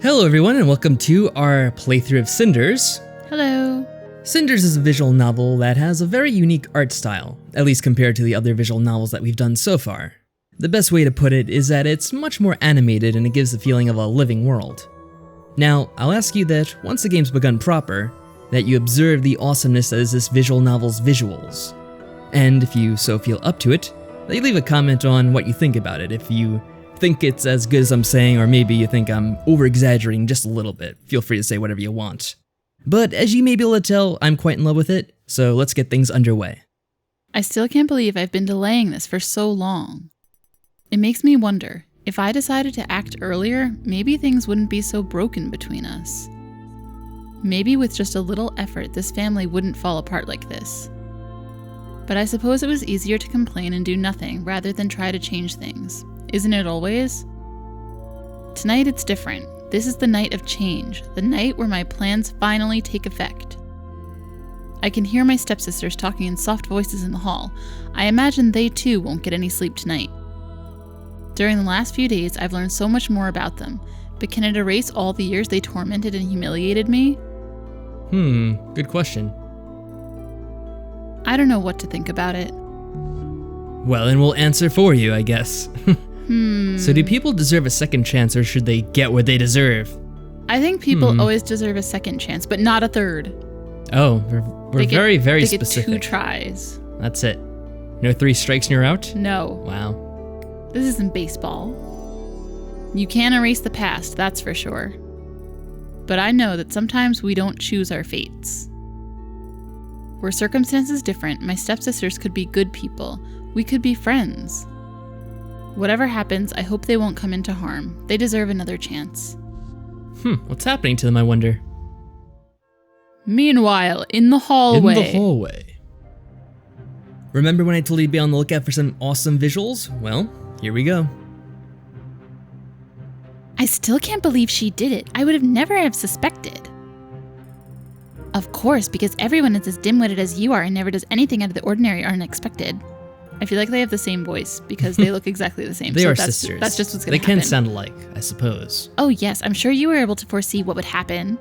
Hello everyone and welcome to our playthrough of Cinders. Hello. Cinders is a visual novel that has a very unique art style, at least compared to the other visual novels that we've done so far. The best way to put it is that it's much more animated and it gives the feeling of a living world. Now, I'll ask you that once the game's begun proper, that you observe the awesomeness that is this visual novel's visuals. And if you so feel up to it, that you leave a comment on what you think about it. If you think it's as good as I'm saying, or maybe you think I'm over-exaggerating just a little bit, feel free to say whatever you want. But as you may be able to tell, I'm quite in love with it, so let's get things underway. I still can't believe I've been delaying this for so long. It makes me wonder, if I decided to act earlier, maybe things wouldn't be so broken between us. Maybe with just a little effort, this family wouldn't fall apart like this. But I suppose it was easier to complain and do nothing rather than try to change things. Isn't it always? Tonight it's different. This is the night of change, the night where my plans finally take effect. I can hear my stepsisters talking in soft voices in the hall. I imagine they too won't get any sleep tonight. During the last few days, I've learned so much more about them, but can it erase all the years they tormented and humiliated me? Good question. I don't know what to think about it. Well, then we'll answer for you, I guess. So do people deserve a second chance, or should they get what they deserve? I think people always deserve a second chance, but not a third. Oh, we're very they specific. Get 2 tries. That's it. No 3 strikes and you're out? No. Wow. This isn't baseball. You can't erase the past, that's for sure. But I know that sometimes we don't choose our fates. Were circumstances different, my stepsisters could be good people. We could be friends. Whatever happens, I hope they won't come into harm. They deserve another chance. What's happening to them, I wonder? Meanwhile, in the hallway. Remember when I told you to be on the lookout for some awesome visuals? Well, here we go. I still can't believe she did it. I would have never have suspected. Of course, because everyone is as dim-witted as you are and never does anything out of the ordinary or unexpected. I feel like they have the same voice because they look exactly the same. They are sisters. That's just what's going to happen. They can sound alike, I suppose. Oh yes, I'm sure you were able to foresee what would happen.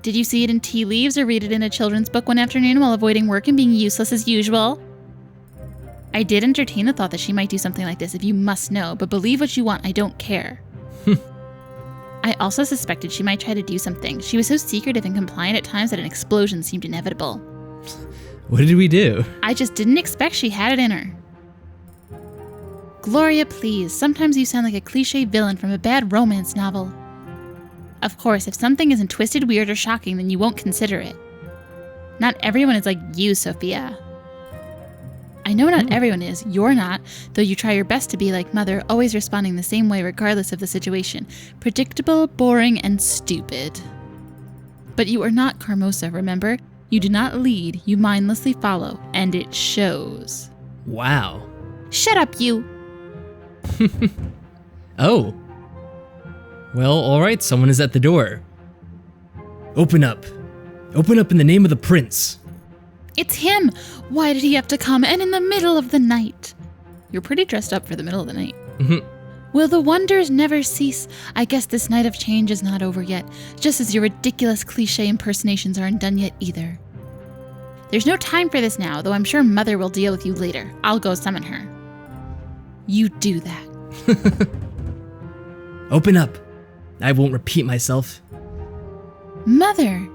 Did you see it in tea leaves or read it in a children's book one afternoon while avoiding work and being useless as usual? I did entertain the thought that she might do something like this if you must know, but believe what you want, I don't care. I also suspected she might try to do something. She was so secretive and compliant at times that an explosion seemed inevitable. What did we do? I just didn't expect she had it in her. Gloria, please. Sometimes you sound like a cliché villain from a bad romance novel. Of course, if something isn't twisted, weird, or shocking, then you won't consider it. Not everyone is like you, Sophia. I know not everyone is. You're not, though you try your best to be like Mother, always responding the same way regardless of the situation. Predictable, boring, and stupid. But you are not Carmosa, remember? You do not lead, you mindlessly follow, and it shows. Wow. Shut up, you! Oh. Well, alright, someone is at the door. Open up. Open up in the name of the prince. It's him! Why did he have to come, and in the middle of the night? You're pretty dressed up for the middle of the night. Will the wonders never cease? I guess this night of change is not over yet, just as your ridiculous cliché impersonations aren't done yet either. There's no time for this now, though I'm sure Mother will deal with you later. I'll go summon her. You do that. Open up. I won't repeat myself. Mother!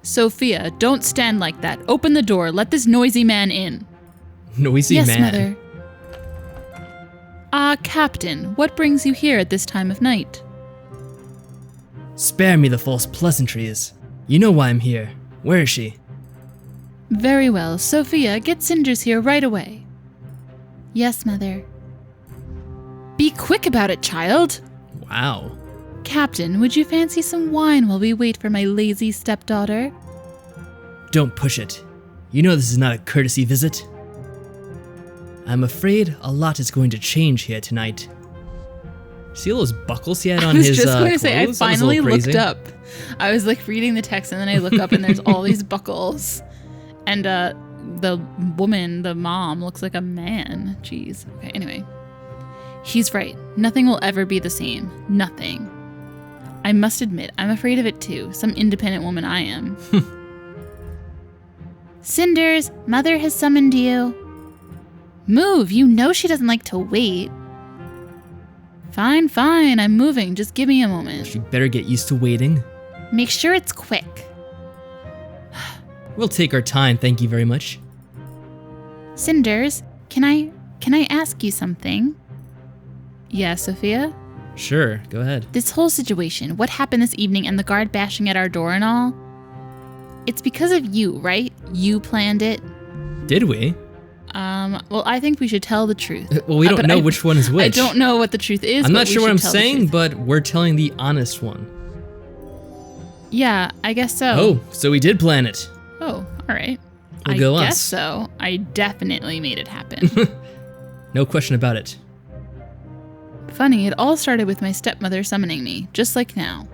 Sophia, don't stand like that. Open the door. Let this noisy man in. Noisy man? Yes, Mother. Captain, what brings you here at this time of night? Spare me the false pleasantries. You know why I'm here. Where is she? Very well. Sophia, get Cinders here right away. Yes, Mother. Be quick about it, child. Wow. Captain, would you fancy some wine while we wait for my lazy stepdaughter? Don't push it. You know this is not a courtesy visit. I'm afraid a lot is going to change here tonight. See all those buckles he had on his I was just going to say, I finally looked up. I was like reading the text and then I look up and there's all these buckles. And the woman, the mom, looks like a man. Jeez. Okay, anyway. He's right. Nothing will ever be the same. Nothing. I must admit, I'm afraid of it too. Some independent woman I am. Cinders, Mother has summoned you. Move, you know she doesn't like to wait. Fine, I'm moving. Just give me a moment. You better get used to waiting. Make sure it's quick. We'll take our time, thank you very much. Cinders, can I ask you something? Yeah, Sophia? Sure, go ahead. This whole situation, what happened this evening and the guard bashing at our door and all, it's because of you, right? You planned it? Did we? Well, I think we should tell the truth. Well, we don't know which one is which. I don't know what the truth is. I'm not sure what I'm saying, but we're telling the honest one. Yeah, I guess so. Oh, so we did plan it. Oh, all right. We'll I go guess us. so. I definitely made it happen. No question about it. Funny, it all started with my stepmother summoning me, just like now.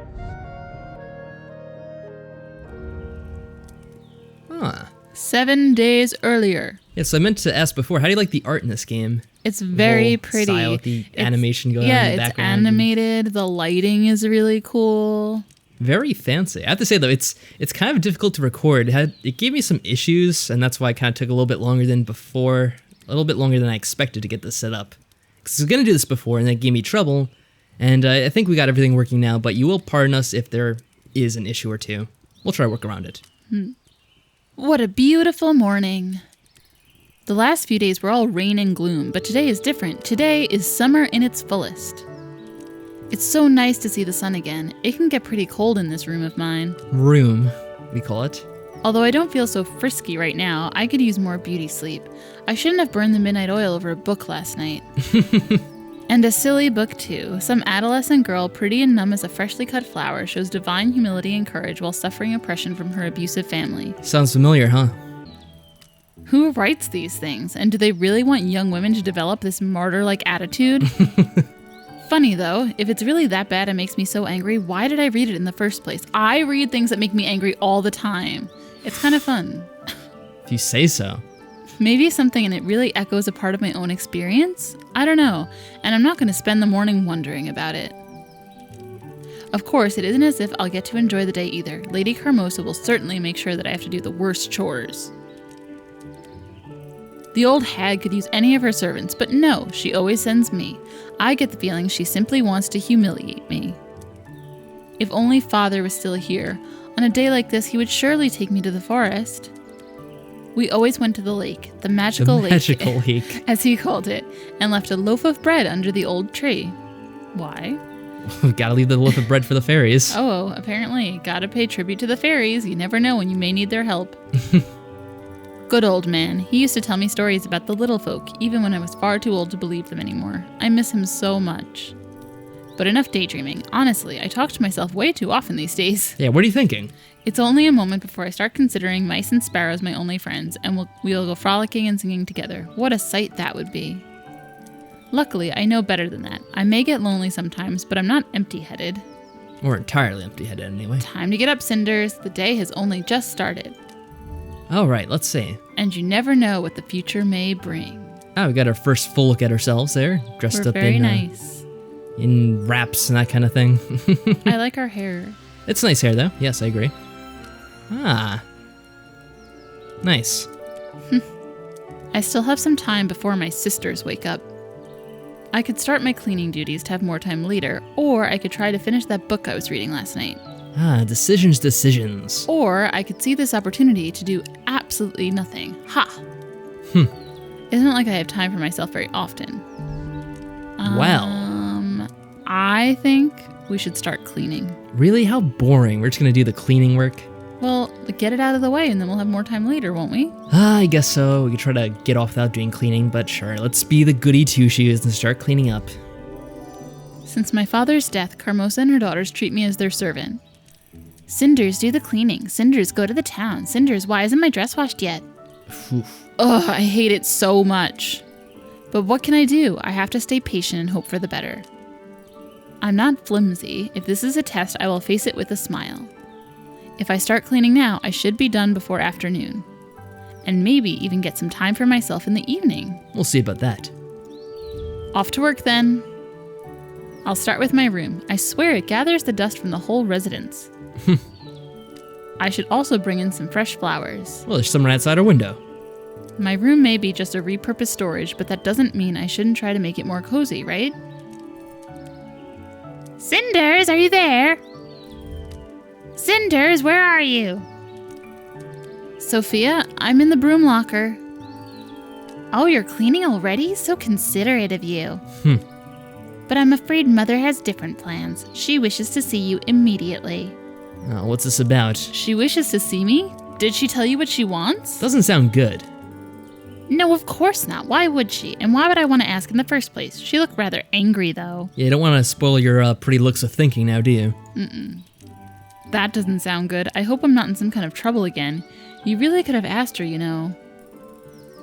Huh. 7 days earlier. Yes, I meant to ask before, how do you like the art in this game? It's very whole pretty. Style with the animation going on in the background. Yeah, it's animated. The lighting is really cool. Very fancy. I have to say though, it's kind of difficult to record. It gave me some issues, and that's why it kind of took a little bit longer than before. A little bit longer than I expected to get this set up. Because I was going to do this before, and that gave me trouble. And I think we got everything working now, but you will pardon us if there is an issue or two. We'll try to work around it. What a beautiful morning. The last few days were all rain and gloom, but today is different. Today is summer in its fullest. It's so nice to see the sun again. It can get pretty cold in this room of mine. Room, we call it. Although I don't feel so frisky right now, I could use more beauty sleep. I shouldn't have burned the midnight oil over a book last night. And a silly book too. Some adolescent girl, pretty and numb as a freshly cut flower, shows divine humility and courage while suffering oppression from her abusive family. Sounds familiar, huh? Who writes these things? And do they really want young women to develop this martyr-like attitude? Funny though, if it's really that bad and makes me so angry, why did I read it in the first place? I read things that make me angry all the time. It's kind of fun. If you say so. Maybe something in it really echoes a part of my own experience? I don't know, and I'm not going to spend the morning wondering about it. Of course, it isn't as if I'll get to enjoy the day either. Lady Carmosa will certainly make sure that I have to do the worst chores. The old hag could use any of her servants, but no, she always sends me. I get the feeling she simply wants to humiliate me. If only Father was still here. On a day like this, he would surely take me to the forest. We always went to the lake, the magical lake, as he called it, and left a loaf of bread under the old tree. Why? We've got to leave the loaf of bread for the fairies. Oh, apparently. Gotta pay tribute to the fairies. You never know when you may need their help. Good old man. He used to tell me stories about the little folk, even when I was far too old to believe them anymore. I miss him so much. But enough daydreaming. Honestly, I talk to myself way too often these days. Yeah, what are you thinking? It's only a moment before I start considering mice and sparrows my only friends, and we'll go frolicking and singing together. What a sight that would be. Luckily, I know better than that. I may get lonely sometimes, but I'm not empty-headed. Or entirely empty-headed, anyway. Time to get up, Cinders. The day has only just started. All right, let's see. And you never know what the future may bring. Ah, we got our first full look at ourselves there, dressed We're up very in nice. In wraps and that kind of thing. I like our hair. It's nice hair, though. Yes, I agree. Ah. Nice. I still have some time before my sisters wake up. I could start my cleaning duties to have more time later, or I could try to finish that book I was reading last night. Ah, decisions. Or I could see this opportunity to do absolutely nothing. Ha! Isn't it like I have time for myself very often? Well. I think we should start cleaning. Really? How boring. We're just going to do the cleaning work? Well, get it out of the way and then we'll have more time later, won't we? I guess so. We could try to get off without doing cleaning, but sure, let's be the goody two-shoes and start cleaning up. Since my father's death, Carmosa and her daughters treat me as their servant. Cinders, do the cleaning. Cinders, go to the town. Cinders, why isn't my dress washed yet? Ugh, I hate it so much. But what can I do? I have to stay patient and hope for the better. I'm not flimsy. If this is a test, I will face it with a smile. If I start cleaning now, I should be done before afternoon. And maybe even get some time for myself in the evening. We'll see about that. Off to work then. I'll start with my room. I swear it gathers the dust from the whole residence. I should also bring in some fresh flowers. Well, there's some right outside our window. My room may be just a repurposed storage, but that doesn't mean I shouldn't try to make it more cozy, right? Cinders, are you there? Cinders, where are you? Sophia, I'm in the broom locker. Oh, you're cleaning already? So considerate of you. But I'm afraid Mother has different plans. She wishes to see you immediately. Oh, what's this about? She wishes to see me? Did she tell you what she wants? Doesn't sound good. No, of course not. Why would she? And why would I want to ask in the first place? She looked rather angry, though. Yeah, you don't want to spoil your pretty looks of thinking now, do you? That doesn't sound good. I hope I'm not in some kind of trouble again. You really could have asked her, you know.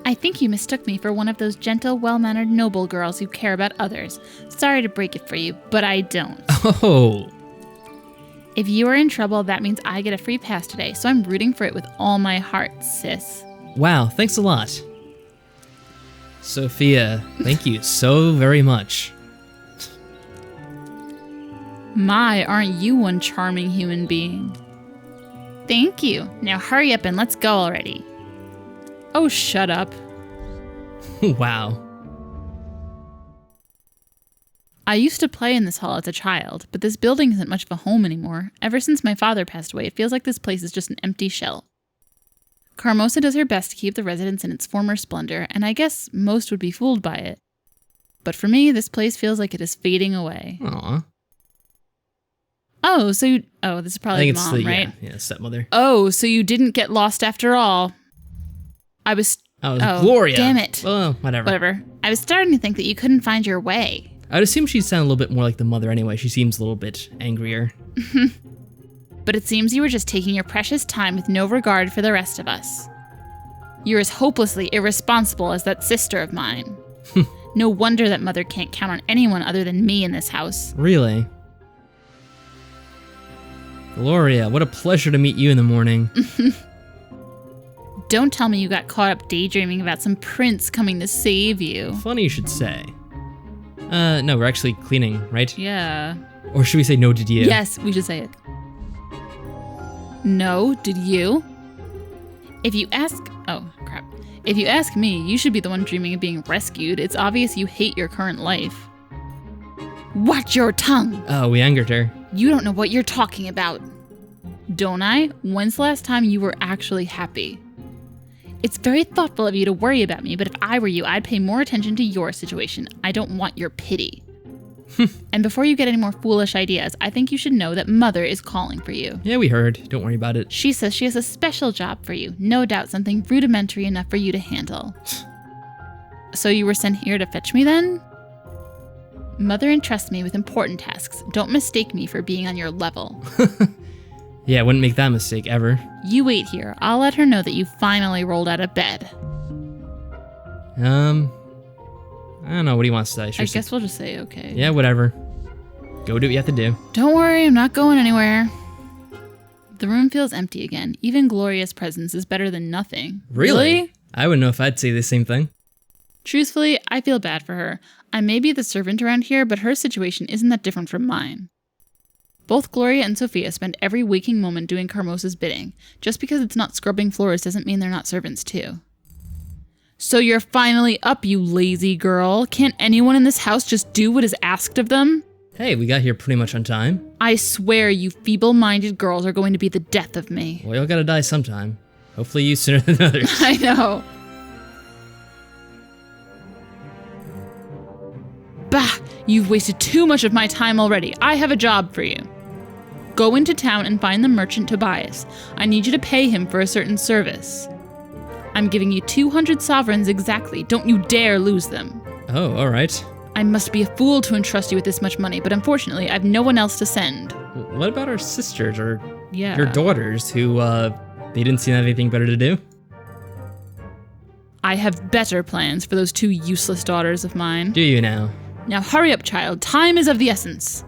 I think you mistook me for one of those gentle, well-mannered, noble girls who care about others. Sorry to break it for you, but I don't. Oh. If you are in trouble, that means I get a free pass today, so I'm rooting for it with all my heart, sis. Wow, thanks a lot. Sophia, thank you so very much. My, aren't you one charming human being? Thank you. Now hurry up and let's go already. Oh, shut up. Wow. I used to play in this hall as a child, but this building isn't much of a home anymore. Ever since my father passed away, it feels like this place is just an empty shell. Carmosa does her best to keep the residence in its former splendor, and I guess most would be fooled by it. But for me, this place feels like it is fading away. Aw. Oh, this is probably the mom, right? Yeah, stepmother. Oh, so you didn't get lost after all. Oh, it was Gloria. Damn it. Well, whatever. I was starting to think that you couldn't find your way. I'd assume she'd sound a little bit more like the mother anyway. She seems a little bit angrier. But it seems you were just taking your precious time with no regard for the rest of us. You're as hopelessly irresponsible as that sister of mine. No wonder that Mother can't count on anyone other than me in this house. Really? Gloria, what a pleasure to meet you in the morning. Don't tell me you got caught up daydreaming about some prince coming to save you. Funny you should say. No, we're actually cleaning, right? Yeah. Or should we say no, did you? Yes, we should say it. No, did you? If you ask me, you should be the one dreaming of being rescued. It's obvious you hate your current life. Watch your tongue! Oh, we angered her. You don't know what you're talking about. Don't I? When's the last time you were actually happy? It's very thoughtful of you to worry about me, but if I were you, I'd pay more attention to your situation. I don't want your pity. And before you get any more foolish ideas, I think you should know that Mother is calling for you. Yeah, we heard. Don't worry about it. She says she has a special job for you. No doubt something rudimentary enough for you to handle. So you were sent here to fetch me then? Mother entrusts me with important tasks. Don't mistake me for being on your level. Yeah, I wouldn't make that mistake ever. You wait here. I'll let her know that you finally rolled out of bed. I don't know. What do you want to say? I guess we'll just say okay. Yeah, whatever. Go do what you have to do. Don't worry, I'm not going anywhere. The room feels empty again. Even Gloria's presence is better than nothing. Really? I wouldn't know if I'd say the same thing. Truthfully, I feel bad for her. I may be the servant around here, but her situation isn't that different from mine. Both Gloria and Sophia spend every waking moment doing Carmosa's bidding. Just because it's not scrubbing floors doesn't mean they're not servants too. So you're finally up, you lazy girl. Can't anyone in this house just do what is asked of them? Hey, we got here pretty much on time. I swear you feeble-minded girls are going to be the death of me. Well, y'all gotta die sometime. Hopefully you sooner than others. I know. Bah! You've wasted too much of my time already. I have a job for you. Go into town and find the merchant Tobias. I need you to pay him for a certain service. I'm giving you 200 sovereigns exactly. Don't you dare lose them. Oh, alright. I must be a fool to entrust you with this much money, but unfortunately, I have no one else to send. What about our sisters or your daughters who, they didn't seem to have anything better to do? I have better plans for those two useless daughters of mine. Do you now? Now hurry up, child. Time is of the essence.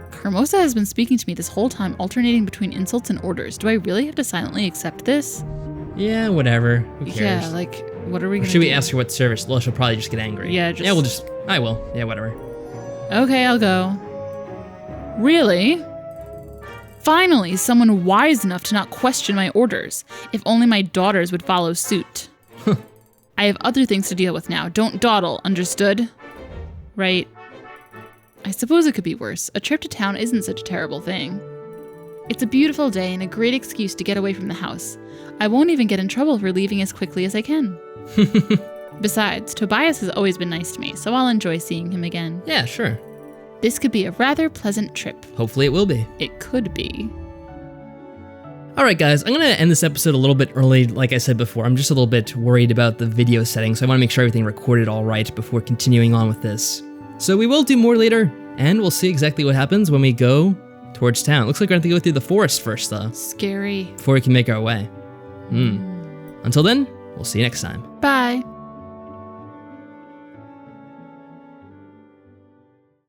Carmosa has been speaking to me this whole time, alternating between insults and orders. Do I really have to silently accept this? Yeah, whatever. Who cares? Yeah, What are we Or gonna should we do? ask her what service? Well, she'll probably just get angry. Yeah, I will. Yeah, whatever. Okay, I'll go. Really? Finally, someone wise enough to not question my orders. If only my daughters would follow suit. I have other things to deal with now. Don't dawdle, understood? Right. I suppose it could be worse. A trip to town isn't such a terrible thing. It's a beautiful day and a great excuse to get away from the house. I won't even get in trouble for leaving as quickly as I can. Besides, Tobias has always been nice to me, so I'll enjoy seeing him again. Yeah, sure. This could be a rather pleasant trip. Hopefully it will be. It could be. Alright guys, I'm going to end this episode a little bit early, like I said before. I'm just a little bit worried about the video settings, so I want to make sure everything recorded all right before continuing on with this. So we will do more later, and we'll see exactly what happens when we go towards town. Looks like we're going to have to go through the forest first though. Scary. Before we can make our way. Until then, we'll see you next time. Bye.